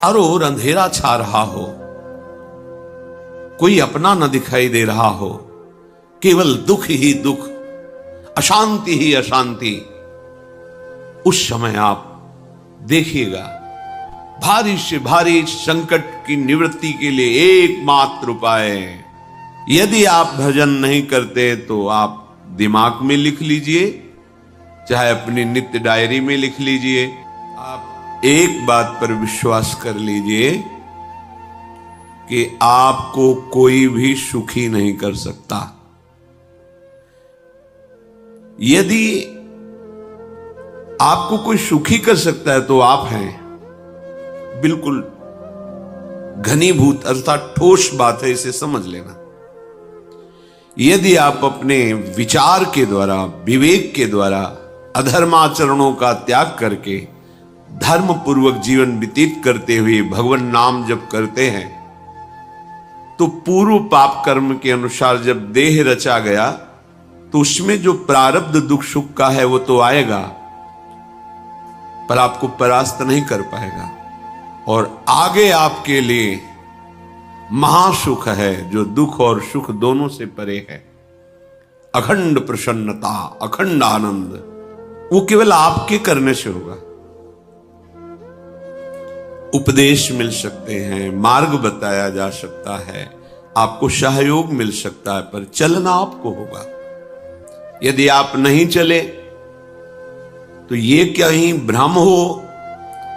चारों ओर अंधेरा छा रहा हो, कोई अपना न दिखाई दे रहा हो, केवल दुख ही दुख, अशांति ही अशांति, उस समय आप देखिएगा भारी से भारी संकट की निवृत्ति के लिए एकमात्र उपाय है। यदि आप भजन नहीं करते तो आप दिमाग में लिख लीजिए, चाहे अपनी नित्य डायरी में लिख लीजिए। आप एक बात पर विश्वास कर लीजिए कि आपको कोई भी सुखी नहीं कर सकता। यदि आपको कोई सुखी कर सकता है तो आप हैं। बिल्कुल घनीभूत अर्थात ठोस बात है, इसे समझ लेना। यदि आप अपने विचार के द्वारा, विवेक के द्वारा अधर्माचरणों का त्याग करके धर्म पूर्वक जीवन व्यतीत करते हुए भगवान नाम जप करते हैं, तो पूर्व पाप कर्म के अनुसार जब देह रचा गया तो उसमें जो प्रारब्ध दुख सुख का है वो तो आएगा, पर आपको परास्त नहीं कर पाएगा। और आगे आपके लिए महासुख है जो दुख और सुख दोनों से परे है। अखंड प्रसन्नता, अखंड आनंद, वो केवल आपके करने से होगा। उपदेश मिल सकते हैं, मार्ग बताया जा सकता है, आपको सहयोग मिल सकता है, पर चलना आपको होगा। यदि आप नहीं चले तो ये कहीं भ्रम हो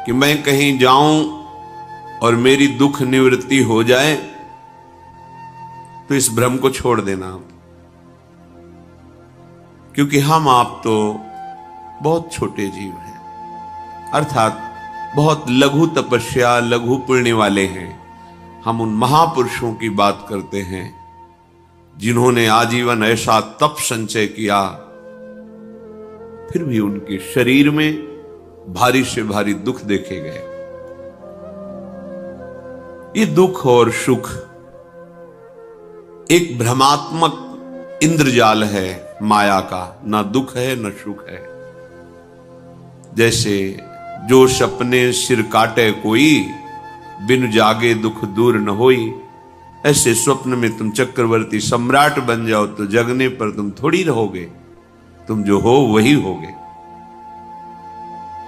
कि मैं कहीं जाऊं और मेरी दुख निवृत्ति हो जाए, तो इस भ्रम को छोड़ देना आप। क्योंकि हम आप तो बहुत छोटे जीव हैं, अर्थात बहुत लघु तपस्या, लघु पुण्य वाले हैं। हम उन महापुरुषों की बात करते हैं जिन्होंने आजीवन ऐसा तप संचय किया, फिर भी उनके शरीर में भारी से भारी दुख देखे गए। ये दुख और सुख एक भ्रमात्मक इंद्रजाल है माया का, ना दुख है न सुख है। जैसे जो सपने सिर काटे कोई, बिन जागे दुख दूर न होई, ऐसे स्वप्न में तुम चक्रवर्ती सम्राट बन जाओ तो जगने पर तुम थोड़ी रहोगे, तुम जो हो वही होगे।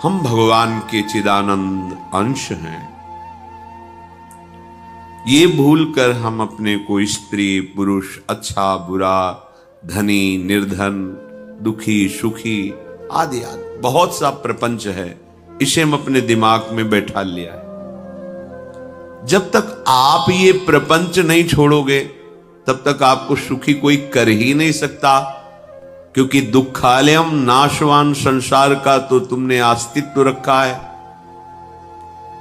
हम भगवान के चिदानंद अंश हैं। ये भूल कर हम अपने को स्त्री पुरुष, अच्छा बुरा, धनी निर्धन, दुखी सुखी आदि आदि बहुत सा प्रपंच है, इसे हम अपने दिमाग में बैठा लिया है। जब तक आप ये प्रपंच नहीं छोड़ोगे तब तक आपको सुखी कोई कर ही नहीं सकता, क्योंकि दुखालयम नाशवान संसार का तो तुमने अस्तित्व रखा है।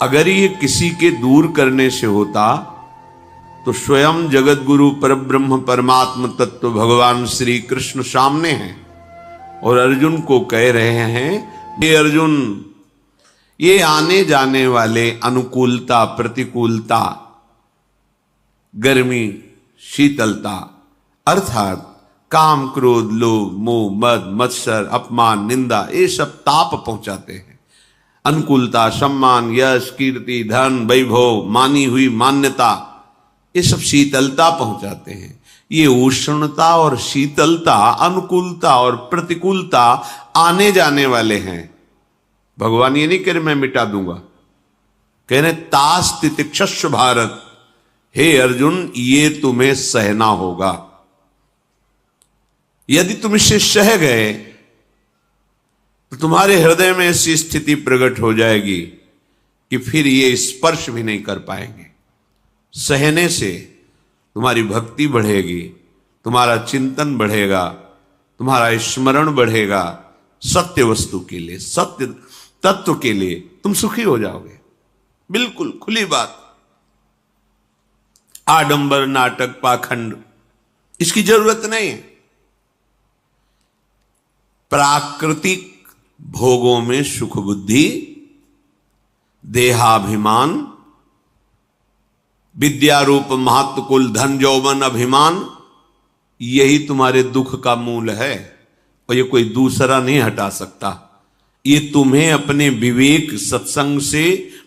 अगर ये किसी के दूर करने से होता तो स्वयं जगत गुरु परब्रह्म परमात्म तत्व भगवान श्री कृष्ण सामने हैं और अर्जुन को कह रहे हैं, हे अर्जुन, ये आने जाने वाले अनुकूलता प्रतिकूलता, गर्मी शीतलता, अर्थात काम क्रोध लोभ मोह मद मत्सर अपमान निंदा, ये सब ताप पहुंचाते हैं। अनुकूलता सम्मान यश कीर्ति धन वैभव, मानी हुई मान्यता, ये सब शीतलता पहुंचाते हैं। ये उष्णता और शीतलता, अनुकूलता और प्रतिकूलता आने जाने वाले हैं। भगवान ये नहीं कह रहे मैं मिटा दूंगा, कह रहे तास तितिक्षस्व भारत, हे अर्जुन ये तुम्हें सहना होगा। यदि तुम इसे सह गए तो तुम्हारे हृदय में ऐसी स्थिति प्रकट हो जाएगी कि फिर ये स्पर्श भी नहीं कर पाएंगे। सहने से तुम्हारी भक्ति बढ़ेगी, तुम्हारा चिंतन बढ़ेगा, तुम्हारा स्मरण बढ़ेगा, सत्य वस्तु के लिए, सत्य तत्व के लिए तुम सुखी हो जाओगे। बिल्कुल खुली बात। आडंबर नाटक पाखंड इसकी जरूरत नहीं है। प्राकृतिक भोगों में सुख बुद्धि, देहाभिमान, विद्यारूप महत्व कुल धन यौवन अभिमान, यही तुम्हारे दुख का मूल है और ये कोई दूसरा नहीं हटा सकता। ये तुम्हें अपने विवेक सत्संग से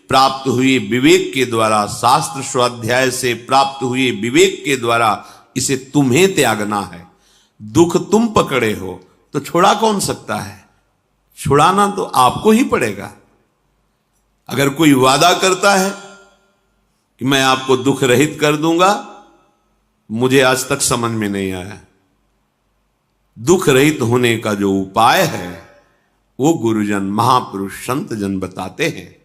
प्राप्त हुए विवेक के द्वारा, शास्त्र स्वाध्याय से प्राप्त हुए विवेक के द्वारा इसे तुम्हें त्यागना है। दुख तुम पकड़े हो तो छुड़ा कौन सकता है? छुड़ाना तो आपको ही पड़ेगा। अगर कोई वादा करता है कि मैं आपको दुख रहित कर दूंगा, मुझे आज तक समझ में नहीं आया। दुख रहित होने का जो उपाय है वो गुरुजन, महापुरुष, संत जन बताते हैं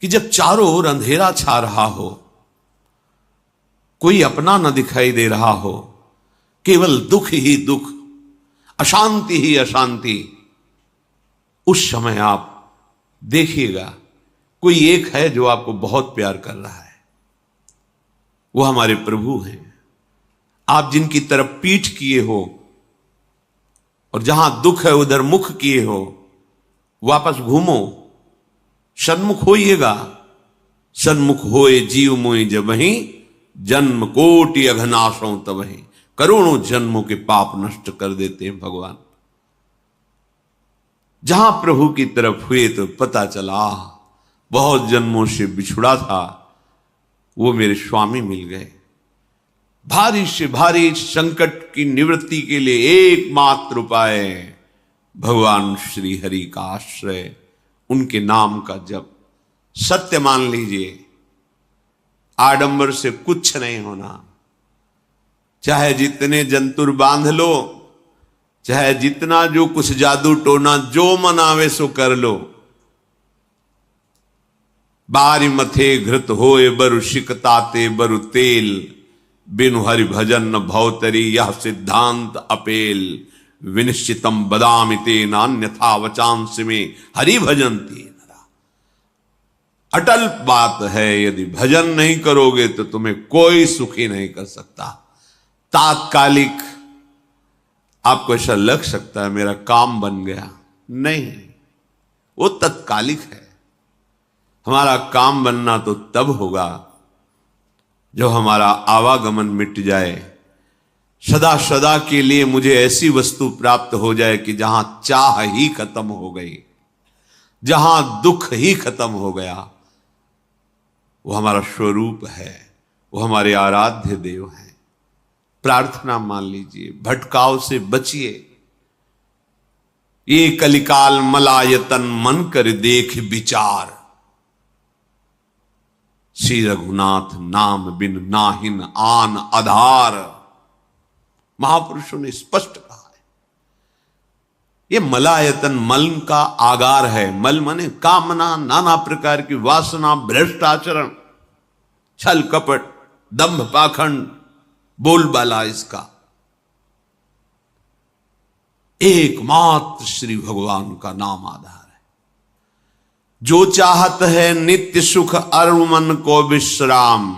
कि जब चारों ओर अंधेरा छा रहा हो, कोई अपना न दिखाई दे रहा हो, केवल दुख ही दुख, अशांति ही अशांति, उस समय आप देखिएगा कोई एक है जो आपको बहुत प्यार कर रहा है। वो हमारे प्रभु हैं। आप जिनकी तरफ पीठ किए हो और जहां दुख है उधर मुख किए हो, वापस घूमो, सन्मुख होइएगा। सन्मुख होए जीव मोहि जबहि, जन्म कोटि अघनाशों तबहि। करोड़ों जन्मों के पाप नष्ट कर देते हैं भगवान। जहां प्रभु की तरफ हुए तो पता चला बहुत जन्मों से बिछुड़ा था, वो मेरे स्वामी मिल गए। भारी से भारी संकट की निवृत्ति के लिए एकमात्र उपाय भगवान श्री हरि का आश्रय, उनके नाम का जप। सत्य मान लीजिए, आडंबर से कुछ नहीं होना। चाहे जितने जंतुर बांध लो, चाहे जितना जो कुछ जादू टोना जो मनावे सो कर लो, बारी मथे घृत होए बरु शिकताते बरु तेल, बिनु हरि भजन न भवतरी यह सिद्धांत अपेल। विनिश्चितम बदामि तेन अन्यथा वचांस में हरि भजन्ति नरा। अटल बात है, यदि भजन नहीं करोगे तो तुम्हें कोई सुखी नहीं कर सकता। तात्कालिक आपको ऐसा लग सकता है मेरा काम बन गया, नहीं, वो तत्कालिक है। हमारा काम बनना तो तब होगा जब हमारा आवागमन मिट जाए, सदा सदा के लिए मुझे ऐसी वस्तु प्राप्त हो जाए कि जहां चाह ही खत्म हो गई, जहां दुख ही खत्म हो गया। वो हमारा स्वरूप है, वो हमारे आराध्य देव हैं। प्रार्थना मान लीजिए, भटकाव से बचिए। ये कलिकाल मलायतन मन कर देख विचार, श्री रघुनाथ नाम बिन नाहिन आन आधार। महापुरुषों ने स्पष्ट कहा है। ये मलायतन मल का आगार है। मल माने कामना, नाना प्रकार की वासना, भ्रष्ट आचरण, छल कपट, दंभ पाखंड, बोलबाला, इसका एकमात्र श्री भगवान का नाम आधार है। जो चाहत है नित्य सुख अरु मन को विश्राम,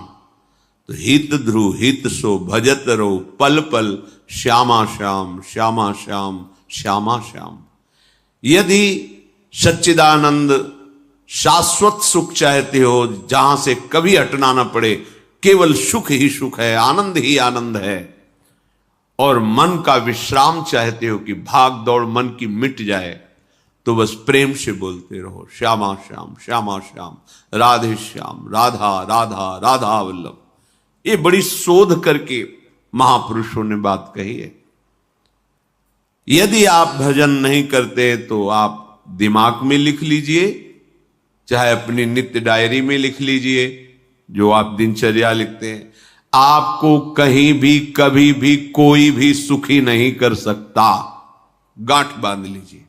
तो हित ध्रुव हित सो भजत रो पल पल श्यामा श्याम श्यामा श्याम श्यामा श्याम। यदि सच्चिदानंद शाश्वत सुख चाहते हो, जहां से कभी हटना ना पड़े, केवल सुख ही सुख है, आनंद ही आनंद है, और मन का विश्राम चाहते हो कि भाग दौड़ मन की मिट जाए, तो बस प्रेम से बोलते रहो श्यामा श्याम श्यामा श्याम, राधे श्याम, राधा राधा राधा वल्लभ। ये बड़ी शोध करके महापुरुषों ने बात कही है। यदि आप भजन नहीं करते तो आप दिमाग में लिख लीजिए, चाहे अपनी नित्य डायरी में लिख लीजिए, जो आप दिनचर्या लिखते हैं। आपको कहीं भी कभी भी कोई भी सुखी नहीं कर सकता। गांठ बांध लीजिए,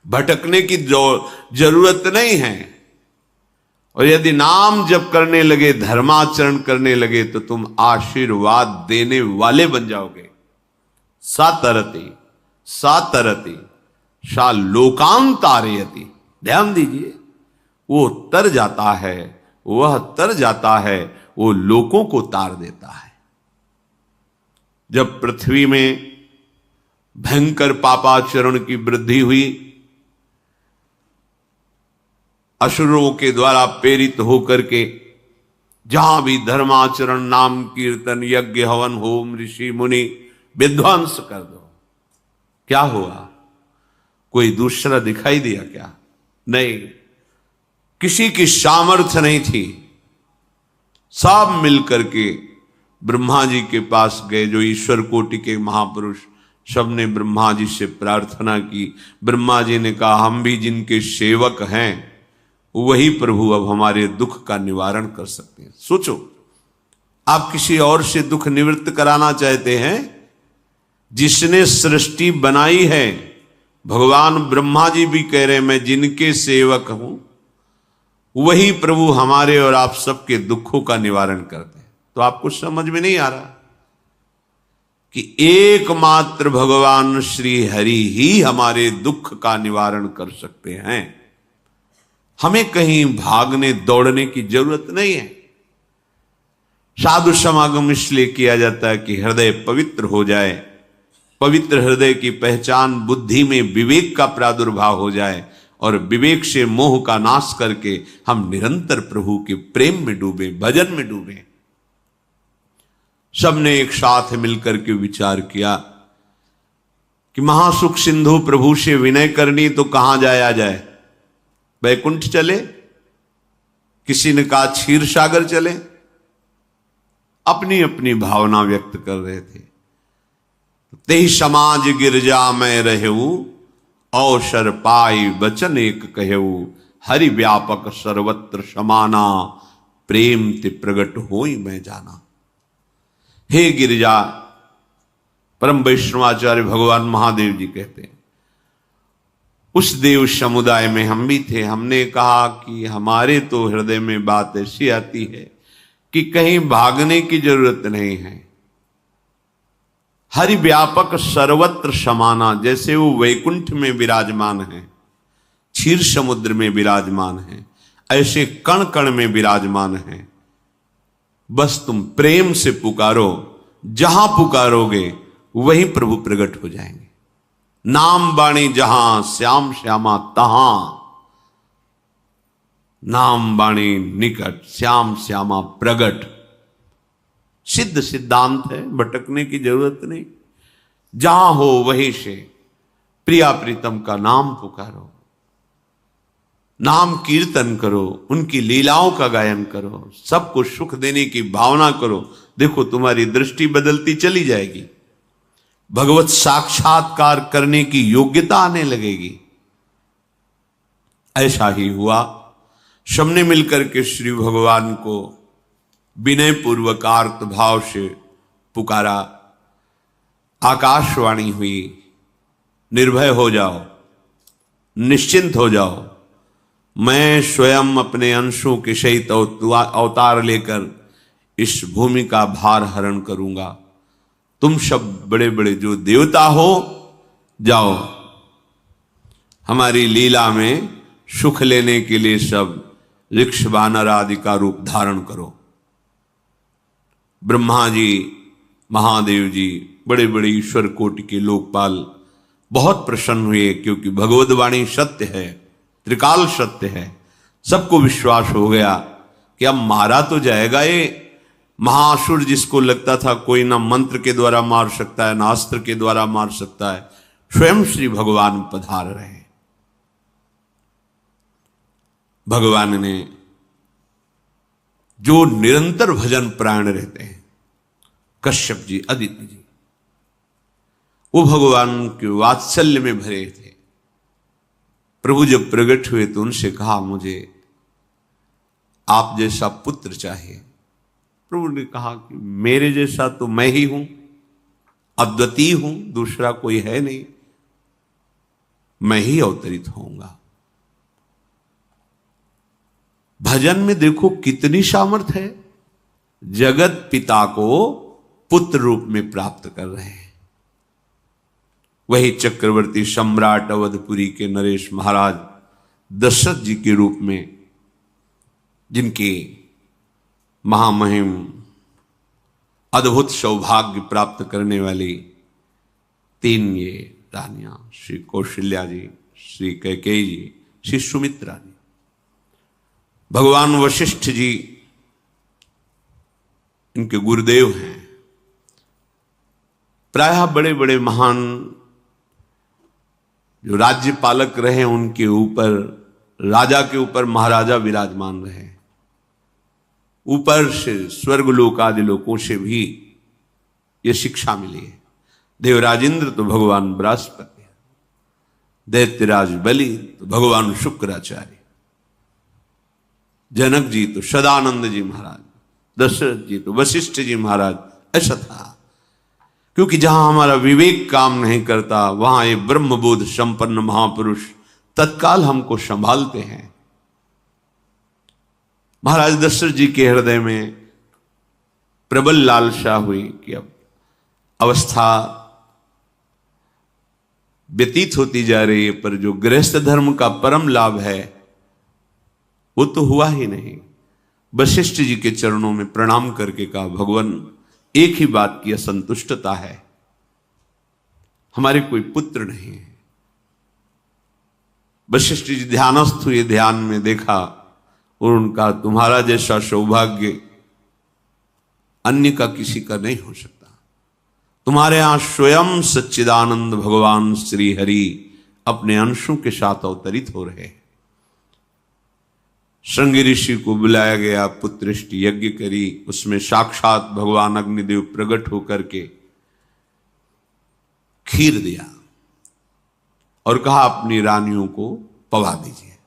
भटकने की जरूरत नहीं है। और यदि नाम जप करने लगे, धर्माचरण करने लगे, तो तुम आशीर्वाद देने वाले बन जाओगे। सातरति सातरति सा लोकांतारयति। ध्यान दीजिए, वो तर जाता है, वह तर जाता है, वो लोकों को तार देता है। जब पृथ्वी में भयंकर पापाचरण की वृद्धि हुई, असुरों के द्वारा प्रेरित होकर के जहां भी धर्माचरण, नाम कीर्तन, यज्ञ, हवन, होम, ऋषि मुनि विध्वंस कर दो, क्या हुआ? कोई दूसरा दिखाई दिया क्या? नहीं। किसी की सामर्थ्य नहीं थी। सब मिलकर के ब्रह्मा जी के पास गए, जो ईश्वर कोटि के महापुरुष, सबने ब्रह्मा जी से प्रार्थना की। ब्रह्मा जी ने कहा, हम भी जिनके सेवक हैं वही प्रभु अब हमारे दुख का निवारण कर सकते हैं। सोचो, आप किसी और से दुख निवृत्त कराना चाहते हैं? जिसने सृष्टि बनाई है, भगवान ब्रह्मा जी भी कह रहे हैं मैं जिनके सेवक हूं, वही प्रभु हमारे और आप सबके दुखों का निवारण करते हैं। तो आपको समझ में नहीं आ रहा कि एकमात्र भगवान श्री हरि ही हमारे दुख का निवारण कर सकते हैं। हमें कहीं भागने दौड़ने की जरूरत नहीं है। साधु समागम इसलिए किया जाता है कि हृदय पवित्र हो जाए, पवित्र हृदय की पहचान बुद्धि में विवेक का प्रादुर्भाव हो जाए, और विवेक से मोह का नाश करके हम निरंतर प्रभु के प्रेम में डूबे, भजन में डूबे। सबने एक साथ मिलकर के विचार किया कि महासुख सिंधु प्रभु से विनय करनी तो कहां जाया जाए? वैकुंठ चले, किसी ने कहा क्षीर सागर चले। अपनी अपनी भावना व्यक्त कर रहे थे। तेहि समाज गिरजा में रहू, अवसर पाई वचन एक कहू, हरि व्यापक सर्वत्र समाना, प्रेम ते प्रगट होई मैं जाना। हे गिरिजा, परम वैष्णवाचार्य भगवान महादेव जी कहते हैं, उस देव समुदाय में हम भी थे। हमने कहा कि हमारे तो हृदय में बात ऐसी आती है कि कहीं भागने की जरूरत नहीं है। हरि व्यापक सर्वत्र समाना, जैसे वो वैकुंठ में विराजमान है, क्षीर समुद्र में विराजमान है, ऐसे कण कण में विराजमान है। बस तुम प्रेम से पुकारो, जहां पुकारोगे वहीं प्रभु प्रकट हो जाएंगे। नाम बाणी जहां श्याम श्यामा तहां, नाम बाणी निकट श्याम श्यामा प्रगट। सिद्ध सिद्धांत है, भटकने की जरूरत नहीं। जहां हो वहीं से प्रिया प्रीतम का नाम पुकारो, नाम कीर्तन करो, उनकी लीलाओं का गायन करो, सबको सुख देने की भावना करो। देखो तुम्हारी दृष्टि बदलती चली जाएगी, भगवत साक्षात्कार करने की योग्यता आने लगेगी। ऐसा ही हुआ। सबने मिलकर के श्री भगवान को विनय पूर्वक आर्त भाव से पुकारा। आकाशवाणी हुई, निर्भय हो जाओ, निश्चिंत हो जाओ, मैं स्वयं अपने अंशों के सहित अवतार लेकर इस भूमि का भार हरण करूंगा। तुम सब बड़े बड़े जो देवता हो, जाओ हमारी लीला में सुख लेने के लिए सब ऋक्ष वानर आदि का रूप धारण करो। ब्रह्मा जी, महादेव जी, बड़े बड़े ईश्वर कोटि के लोकपाल बहुत प्रसन्न हुए, क्योंकि भगवद वाणी सत्य है, त्रिकाल सत्य है। सबको विश्वास हो गया कि अब मारा तो जाएगा ये महासुर, जिसको लगता था कोई ना मंत्र के द्वारा मार सकता है, ना अस्त्र के द्वारा मार सकता है। स्वयं श्री भगवान पधार रहे हैं। भगवान ने जो निरंतर भजन प्राण रहते हैं, कश्यप जी, अदिति जी, वो भगवान के वात्सल्य में भरे थे। प्रभु जब प्रकट हुए तो उनसे कहा, मुझे आप जैसा पुत्र चाहिए। प्रभु ने कहा कि मेरे जैसा तो मैं ही हूं, अद्वितीय हूं, दूसरा कोई है नहीं, मैं ही अवतरित होऊंगा। भजन में देखो कितनी सामर्थ्य है। जगत पिता को पुत्र रूप में प्राप्त कर रहे हैं। वही चक्रवर्ती सम्राट अवधपुरी के नरेश महाराज दशरथ जी के रूप में, जिनकी महामहिम अद्भुत सौभाग्य प्राप्त करने वाली तीन ये रानियां, श्री कौशल्या जी, श्री कैकेयी जी, श्री सुमित्रा जी। भगवान वशिष्ठ जी इनके गुरुदेव हैं। प्रायः बड़े बड़े महान जो राज्य पालक रहे, उनके ऊपर राजा के ऊपर महाराजा विराजमान रहे, ऊपर से स्वर्गलोक आदि लोकों से भी यह शिक्षा मिली है। देवराजेंद्र तो भगवान बृहस्पति, दैत्यराज बलि तो भगवान शुक्राचार्य, जनक जी तो सदानंद जी महाराज, दशरथ जी तो वशिष्ठ जी महाराज। ऐसा था, क्योंकि जहां हमारा विवेक काम नहीं करता वहां ये ब्रह्मबोध संपन्न महापुरुष तत्काल हमको संभालते हैं। महाराज दशरथ जी के हृदय में प्रबल लालसा हुई कि अब अवस्था व्यतीत होती जा रही है, पर जो गृहस्थ धर्म का परम लाभ है वो तो हुआ ही नहीं। वशिष्ठ जी के चरणों में प्रणाम करके कहा, भगवान एक ही बात की असंतुष्टता है, हमारे कोई पुत्र नहीं है। वशिष्ठ जी ध्यानस्थ हुए, ध्यान में देखा और उनका, तुम्हारा जैसा सौभाग्य अन्य का किसी का नहीं हो सकता। तुम्हारे यहां स्वयं सच्चिदानंद भगवान श्री हरि अपने अंशों के साथ अवतरित हो रहे हैं। श्रृंगी ऋषि को बुलाया गया, पुत्रेष्टि यज्ञ करी, उसमें साक्षात भगवान अग्निदेव प्रकट होकर के खीर दिया और कहा अपनी रानियों को पवा दीजिए।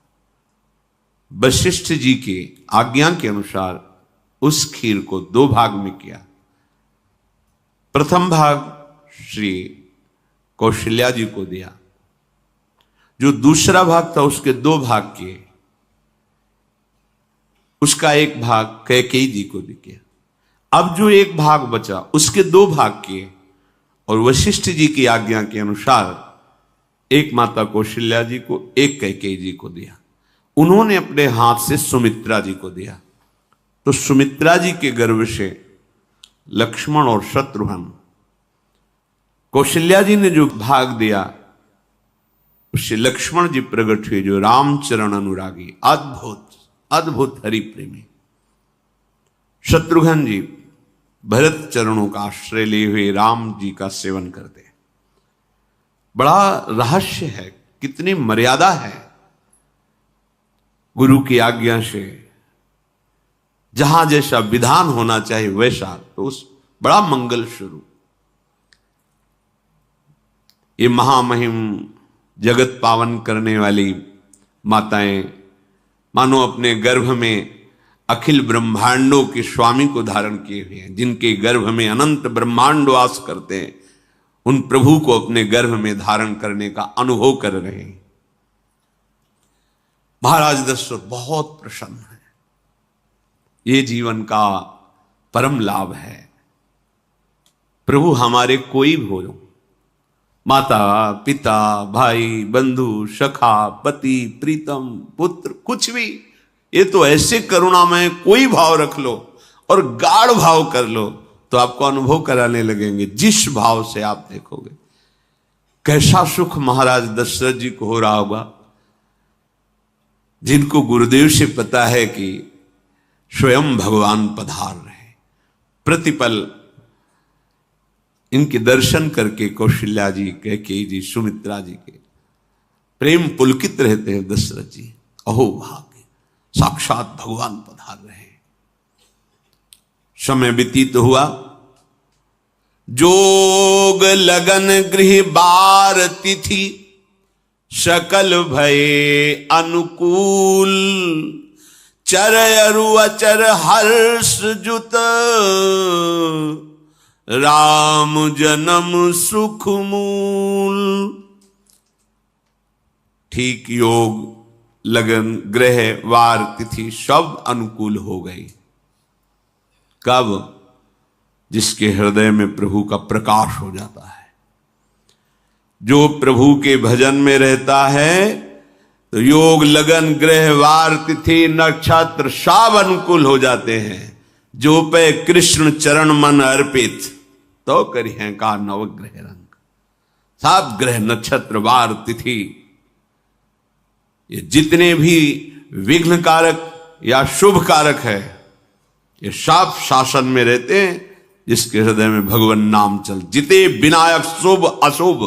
वशिष्ठ जी के आज्ञा के अनुसार उस खीर को 2 भाग में किया। प्रथम भाग श्री कौशल्या जी को दिया, जो दूसरा भाग था उसके 2 भाग किए, उसका 1 भाग कैकेयी जी को दिया। अब जो 1 भाग बचा उसके 2 भाग किए और वशिष्ठ जी की आज्ञा के अनुसार एक माता कौशल्या जी को, एक कैकेयी जी को दिया। उन्होंने अपने हाथ से सुमित्रा जी को दिया, तो सुमित्रा जी के गर्भ से लक्ष्मण और शत्रुघ्न, कौशल्या जी ने जो भाग दिया उससे लक्ष्मण जी प्रकट हुए, जो रामचरण अनुरागी, अद्भुत अद्भुत हरि प्रेमी। शत्रुघ्न जी भरत चरणों का आश्रय लिए हुए राम जी का सेवन करते हैं। बड़ा रहस्य है, कितनी मर्यादा है। गुरु की आज्ञा से जहां जैसा विधान होना चाहिए वैसा, तो उस बड़ा मंगल स्वरूप। ये महामहिम जगत पावन करने वाली माताएं मानो अपने गर्भ में अखिल ब्रह्मांडों के स्वामी को धारण किए हुए हैं, जिनके गर्भ में अनंत ब्रह्मांड वास करते हैं, उन प्रभु को अपने गर्भ में धारण करने का अनुभव कर रहे हैं। महाराज दशरथ बहुत प्रसन्न है। ये जीवन का परम लाभ है। प्रभु हमारे कोई भी हो, माता पिता भाई बंधु सखा पति प्रीतम पुत्र, कुछ भी, ये तो ऐसे करुणामय कोई भाव रख लो और गाढ़ भाव कर लो तो आपको अनुभव कराने लगेंगे। जिस भाव से आप देखोगे कैसा सुख महाराज दशरथ जी को हो रहा होगा, जिनको गुरुदेव से पता है कि स्वयं भगवान पधार रहे। प्रतिपल इनके दर्शन करके कौशल्या जी, कैकेयी जी, सुमित्रा जी के प्रेम पुलकित रहते हैं। दशरथ जी, अहो भाग्य, साक्षात भगवान पधार रहे। समय व्यतीत हुआ, जोग लगन गृह बार तिथि, सकल भये अनुकूल, चर अरु अचर हर्ष जुत, राम जन्म सुख मूल। ठीक योग लगन ग्रह वार तिथि सब अनुकूल हो गई। कब? जिसके हृदय में प्रभु का प्रकाश हो जाता है। जो प्रभु के भजन में रहता है तो योग लगन ग्रह वार तिथि नक्षत्र सब अनुकूल हो जाते हैं। जो पे कृष्ण चरण मन अर्पित, तो करी है का नवग्रह रंग। सब ग्रह नक्षत्र वार तिथि, ये जितने भी विघ्न कारक या शुभ कारक है, ये सब शासन में रहते हैं जिसके हृदय में भगवान नाम चल। जिते विनायक शुभ अशुभ,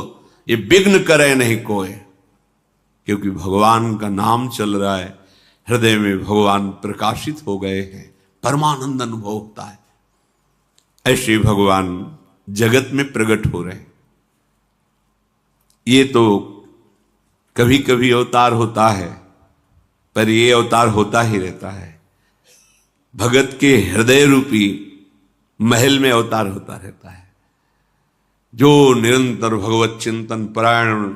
ये विघ्न करे नहीं कोई। क्योंकि भगवान का नाम चल रहा है, हृदय में भगवान प्रकाशित हो गए हैं, परमानंद अनुभव होता है। ऐसे भगवान जगत में प्रकट हो रहे हैं। ये तो कभी कभी अवतार होता है, पर ये अवतार होता ही रहता है। भगत के हृदय रूपी महल में अवतार होता रहता है। जो निरंतर भगवत चिंतन परायण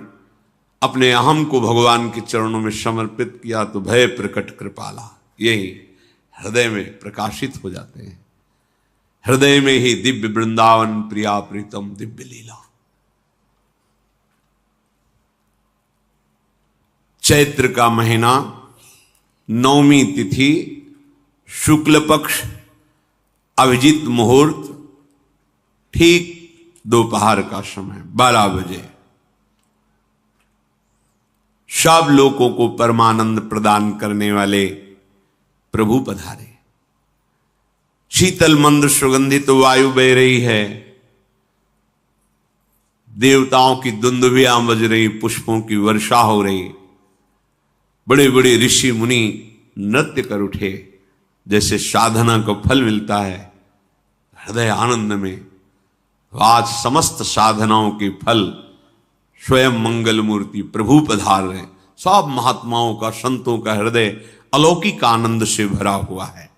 अपने अहम को भगवान के चरणों में समर्पित किया तो भय प्रकट कृपाला, यही हृदय में प्रकाशित हो जाते हैं। हृदय में ही दिव्य वृंदावन प्रिया प्रीतम दिव्य लीला। चैत्र का महीना, नवमी तिथि, शुक्ल पक्ष, अभिजीत मुहूर्त, ठीक दोपहर का समय 12 बजे सब लोगों को परमानंद प्रदान करने वाले प्रभु पधारे। शीतल मंद सुगंधित वायु बह रही है, देवताओं की दुंदुभियां बज रही, पुष्पों की वर्षा हो रही, बड़े बड़े ऋषि मुनि नृत्य कर उठे। जैसे साधना को फल मिलता है हृदय आनंद में, आज समस्त साधनाओं के फल स्वयं मंगल मूर्ति प्रभु पधार रहे। सब महात्माओं का, संतों का हृदय अलौकिक आनंद से भरा हुआ है।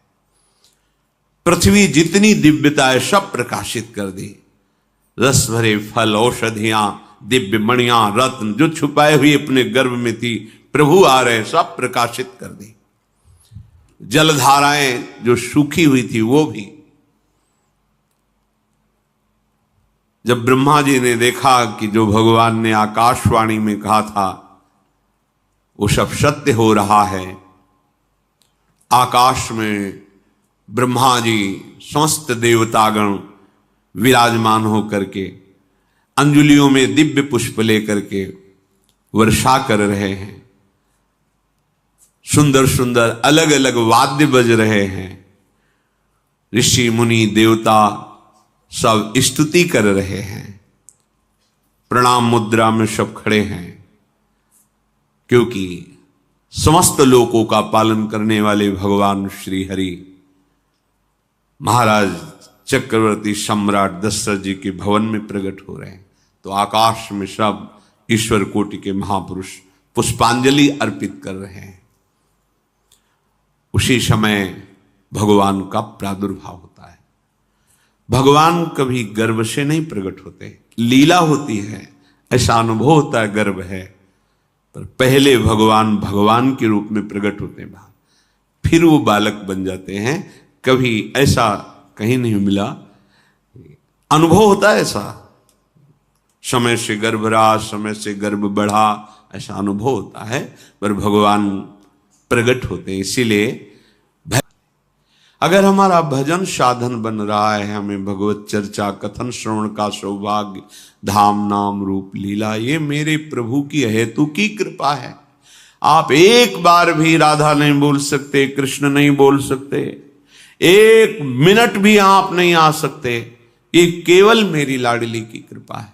पृथ्वी जितनी दिव्यता है सब प्रकाशित कर दी। रस भरे फल, औषधियां, दिव्य मणियां, रत्न जो छुपाए हुए अपने गर्भ में थी, प्रभु आ रहे, सब प्रकाशित कर दी। जलधाराएं जो सूखी हुई थी वो भी। जब ब्रह्मा जी ने देखा कि जो भगवान ने आकाशवाणी में कहा था वो सब सत्य हो रहा है, आकाश में ब्रह्मा जी समस्त देवतागण विराजमान होकर के अंजलियों में दिव्य पुष्प लेकर के वर्षा कर रहे हैं। सुंदर सुंदर अलग अलग वाद्य बज रहे हैं। ऋषि मुनि देवता सब स्तुति कर रहे हैं। प्रणाम मुद्रा में सब खड़े हैं, क्योंकि समस्त लोकों का पालन करने वाले भगवान श्री हरि महाराज चक्रवर्ती सम्राट दशरथ जी के भवन में प्रकट हो रहे हैं। तो आकाश में सब ईश्वर कोटि के महापुरुष पुष्पांजलि अर्पित कर रहे हैं। उसी समय भगवान का प्रादुर्भाव होता है। भगवान कभी गर्भ से नहीं प्रकट होते, लीला होती है, ऐसा अनुभव होता है गर्भ है, पर पहले भगवान भगवान के रूप में प्रकट होते हैं, फिर वो बालक बन जाते हैं। कभी ऐसा कहीं नहीं मिला, अनुभव होता है ऐसा, समय से गर्भ रहा, समय से गर्भ बढ़ा, ऐसा अनुभव होता है, पर भगवान प्रकट होते हैं। इसीलिए अगर हमारा भजन साधन बन रहा है, हमें भगवत चर्चा कथन श्रवण का सौभाग्य, धाम नाम रूप लीला, ये मेरे प्रभु की हेतु की कृपा है। आप एक बार भी राधा नहीं बोल सकते, कृष्ण नहीं बोल सकते, एक मिनट भी आप नहीं आ सकते, ये केवल मेरी लाडली की कृपा है।